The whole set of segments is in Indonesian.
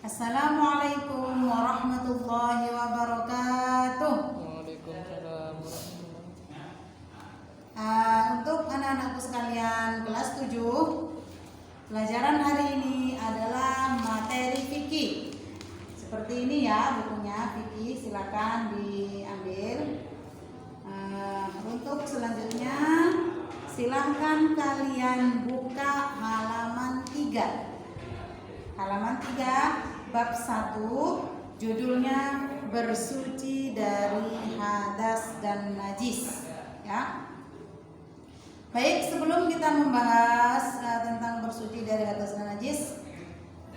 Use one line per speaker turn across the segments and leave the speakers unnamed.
Assalamualaikum warahmatullahi wabarakatuh.
Waalaikumsalam warahmatullahi.
Untuk anak-anakku sekalian kelas 7, pelajaran hari ini adalah materi fikih. Seperti ini ya bukunya fikih, silakan diambil. Untuk selanjutnya silahkan kalian buka halaman 3. Halaman 3 bab 1, judulnya bersuci dari hadas dan najis ya. Baik, sebelum kita membahas tentang bersuci dari hadas dan najis,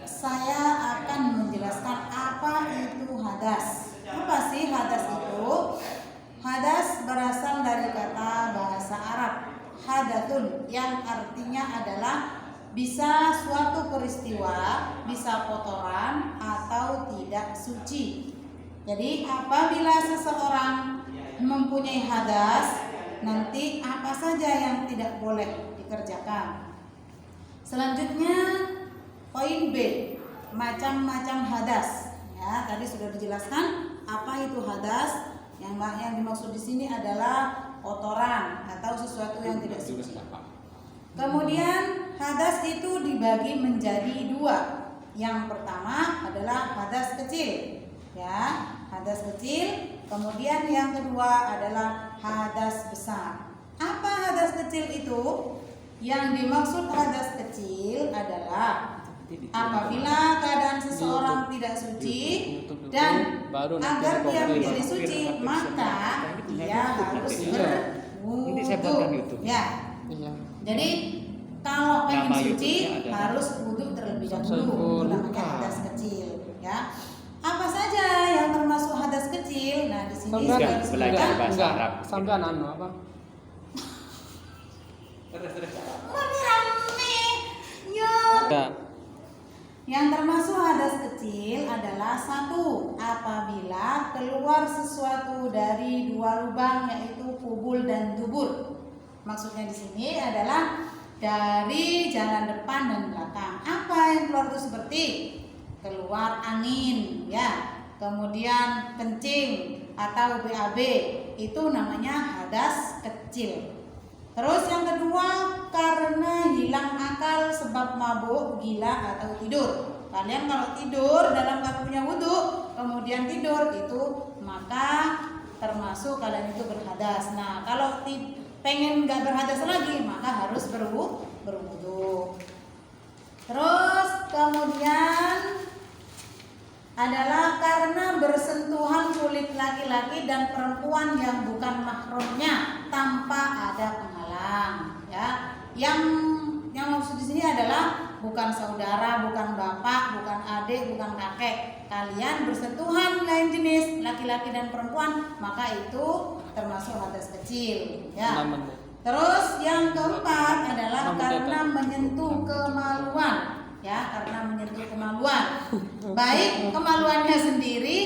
saya akan menjelaskan apa itu hadas. Apa sih hadas itu? Hadas berasal dari kata bahasa Arab hadatun, yang artinya adalah bisa suatu peristiwa, bisa kotoran atau tidak suci. Jadi apabila seseorang mempunyai hadas, nanti apa saja yang tidak boleh dikerjakan. Selanjutnya poin B, macam-macam hadas. Ya, tadi sudah dijelaskan apa itu hadas. Yang dimaksud di sini adalah kotoran atau sesuatu yang tidak suci. Kemudian hadas itu dibagi menjadi 2. Yang pertama adalah hadas kecil, ya, hadas kecil. Kemudian yang kedua adalah hadas besar. Apa hadas kecil itu? Yang dimaksud hadas kecil adalah apabila keadaan seseorang tidak suci dan agar dia menjadi suci, maka dia harus berwudu. Ya. Jadi kalau pengen suci harus wudu terlebih dahulu. Itu namanya hadas kecil. Ya. Apa saja yang termasuk hadas kecil? Nah, di sini
Sampai
belajar bahasa Arab.
Sampai apa?
Rame. Ya. Yang termasuk hadas kecil adalah 1, apabila keluar sesuatu dari 2 lubang, yaitu kubul dan dubur. Maksudnya di sini adalah dari jalan depan dan belakang. Apa yang keluar itu seperti keluar angin, ya, kemudian kencing atau BAB, itu namanya hadas kecil. Terus yang kedua, karena hilang akal sebab mabuk, gila atau tidur. Kalian kalau tidur dalam keadaan punya wudu, kemudian tidur, itu maka termasuk kalian itu berhadas. Nah, kalau pengen nggak berhadas lagi, maka harus berwudu. Terus kemudian adalah karena bersentuhan kulit laki-laki dan perempuan yang bukan mahramnya tanpa ada penghalang, ya. Yang maksud di sini adalah bukan saudara, bukan bapak, bukan adik, bukan kakek. Kalian bersentuhan lain jenis laki-laki dan perempuan, maka itu termasuk hadas kecil, ya. Terus yang keempat adalah karena menyentuh kemaluan, ya, karena menyentuh kemaluan, baik kemaluannya sendiri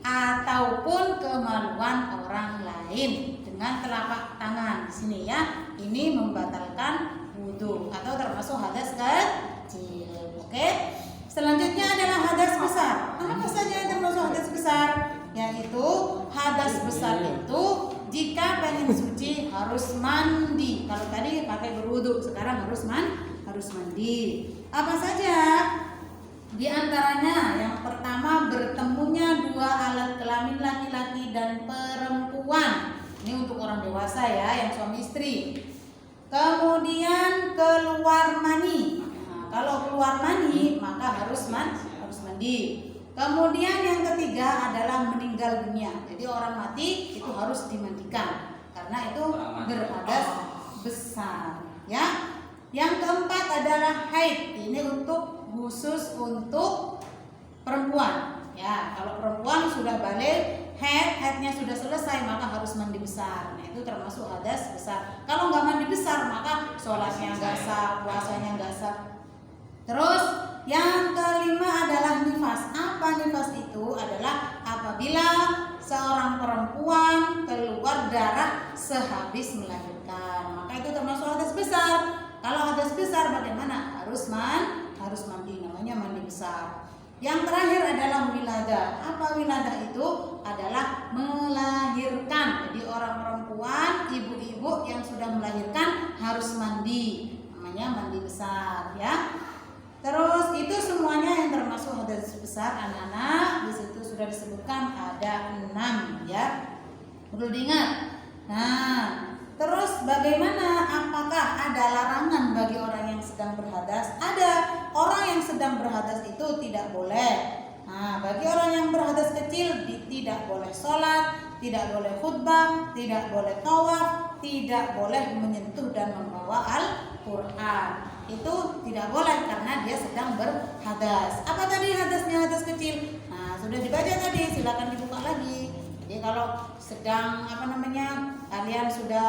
ataupun kemaluan orang lain dengan telapak tangan. Di sini ya, ini membatalkan wudu atau termasuk hadas kecil. Oke. Selanjutnya adalah hadas besar. Apa saja yang termasuk hadas besar? Yaitu hadas besar itu jika pengen suci harus mandi. Kalau tadi pakai berwudu, sekarang harus mandi. Apa saja? Di antaranya yang pertama, bertemunya 2 alat kelamin laki-laki dan perempuan. Ini untuk orang dewasa ya, yang suami istri. Kemudian keluar mani. Nah, kalau keluar mani maka harus mandi. Kemudian yang ketiga adalah meninggal dunia. Jadi orang mati itu harus dimandikan karena itu berhadas besar, ya. Yang keempat adalah haid. Ini khusus untuk perempuan, ya. Kalau perempuan sudah balik, haidnya sudah selesai, maka harus mandi besar. Nah, itu termasuk hadas besar. Kalau nggak mandi besar, maka sholatnya nggak sah, puasanya nggak sah. Terus yang kelima adalah nifas. Apa nifas itu? Adalah apabila seorang perempuan keluar darah sehabis melahirkan, maka itu termasuk hadas besar. Kalau hadas besar bagaimana? Harus mandi, namanya mandi besar. Yang terakhir adalah wiladah. Apa wiladah itu? Adalah melahirkan. Jadi orang perempuan, ibu-ibu yang sudah melahirkan harus mandi. Namanya mandi besar ya. Terus itu semuanya yang termasuk hadas besar anak-anak. Di situ sudah disebutkan ada 6 ya. Perlu diingat. Nah, terus bagaimana? Apakah ada larangan bagi orang yang sedang berhadas? Ada. Orang yang sedang berhadas itu tidak boleh. Nah, bagi orang yang berhadas kecil tidak boleh sholat, tidak boleh khutbah, tidak boleh tawaf, tidak boleh menyentuh dan membawa Al-Quran. Itu tidak boleh karena dia sedang berhadas. Apa tadi hadasnya? Hadas kecil. Nah, sudah dibaca tadi, silakan dibuka lagi. Jadi kalau sedang kalian sudah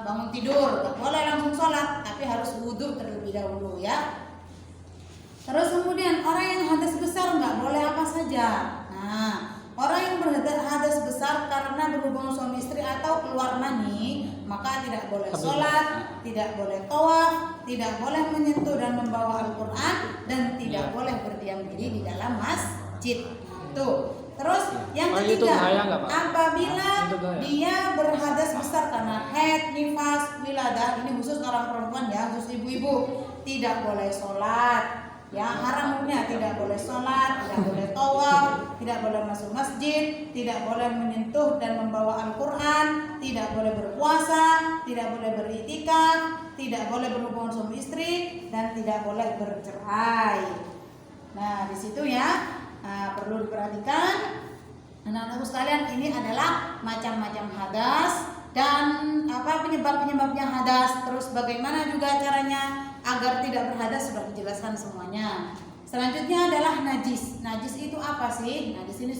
bangun tidur, nggak boleh langsung sholat, tapi harus wudhu terlebih dahulu ya. Terus kemudian orang yang hadas besar nggak boleh apa saja. Nah, orang yang berhadas besar karena berhubungan suami istri atau keluar mani, maka tidak boleh sholat, tidak boleh tawaf, tidak boleh menyentuh dan membawa Al-Quran, dan tidak boleh berdiam diri di dalam masjid. Tuh. Terus yang ketiga, apabila dia berhadas besar karena haid, nifas, wiladah, ini khusus orang perempuan ya, khusus ibu-ibu, tidak boleh sholat. Ya, haram hukumnya tidak boleh sholat, tidak boleh tawaf, tidak boleh masuk masjid, tidak boleh menyentuh dan membawa Al-Quran, tidak boleh berpuasa, tidak boleh beriktikaf, tidak boleh berhubungan suami istri, dan tidak boleh bercerai. Nah, di situ ya perlu diperhatikan anak-anakku sekalian, ini adalah macam-macam hadas dan penyebab-penyebabnya hadas. Terus bagaimana juga caranya agar tidak berhadas sudah dijelaskan semuanya. Selanjutnya adalah najis. Najis itu apa sih? Najis ini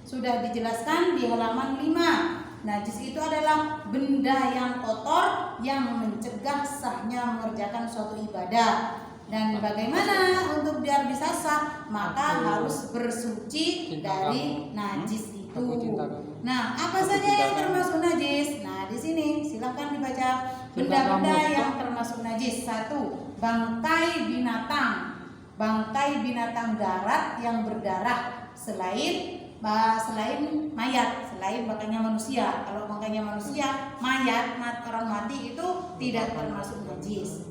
sudah dijelaskan di halaman 5. Najis itu adalah benda yang kotor yang mencegah sahnya mengerjakan suatu ibadah. Dan bagaimana untuk biar bisa sah? Maka harus bersuci dari najis itu. Nah, apa saja yang termasuk najis? Nah, di sini silakan dibaca benda-benda yang termasuk najis. 1. Bangkai binatang. Bangkai binatang darat yang berdarah selain mayat, selain bangkainya manusia. Kalau bangkainya manusia, mayat, orang mati itu tidak termasuk najis.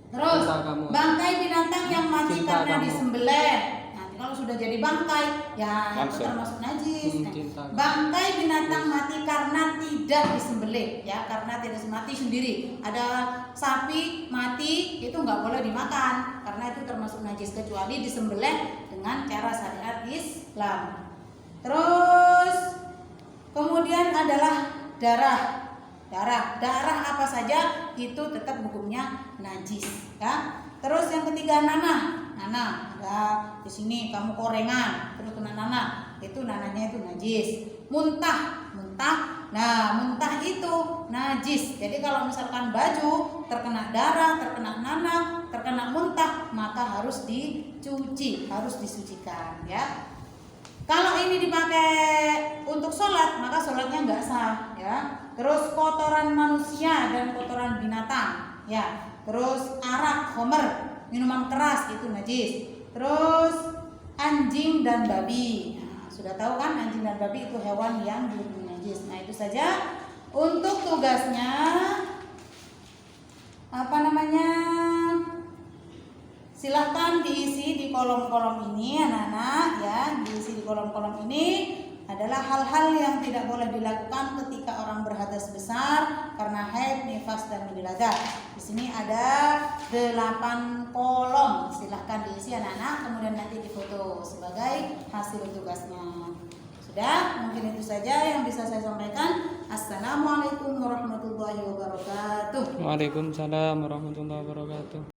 Terus bangkai binatang yang mati karena disembelih. Nanti kalau sudah jadi bangkai, ya itu termasuk najis. Bangkai binatang mati karena tidak disembelih, ya karena tidak mati sendiri. Ada sapi mati itu nggak boleh dimakan karena itu termasuk najis kecuali disembelih dengan cara syariat Islam. Terus kemudian adalah darah. Darah apa saja itu tetap hukumnya najis ya. Terus yang ketiga nanah ada di sini kamu korengan terus kena nanah, itu nanahnya itu najis. Muntah nah muntah itu najis. Jadi kalau misalkan baju terkena darah, terkena nanah, terkena muntah, maka harus dicuci, harus disucikan ya. Kalau ini dipakai untuk sholat, maka sholatnya nggak sah ya. Terus kotoran manusia dan kotoran binatang ya. Terus arak, homer, minuman keras itu najis. Terus anjing dan babi. Nah, sudah tahu kan anjing dan babi itu hewan yang dihukumi najis. Nah, itu saja untuk tugasnya. Silahkan diisi di kolom-kolom ini anak-anak ya. Diisi di kolom-kolom ini adalah hal-hal yang tidak boleh dilakukan ketika orang berhadas besar karena haid, nifas dan wiladah. Di sini ada 8 kolom. Silahkan diisi anak-anak, kemudian nanti difoto sebagai hasil tugasnya. Sudah, mungkin itu saja yang bisa saya sampaikan. Assalamualaikum warahmatullahi wabarakatuh.
Waalaikumsalam warahmatullahi wabarakatuh.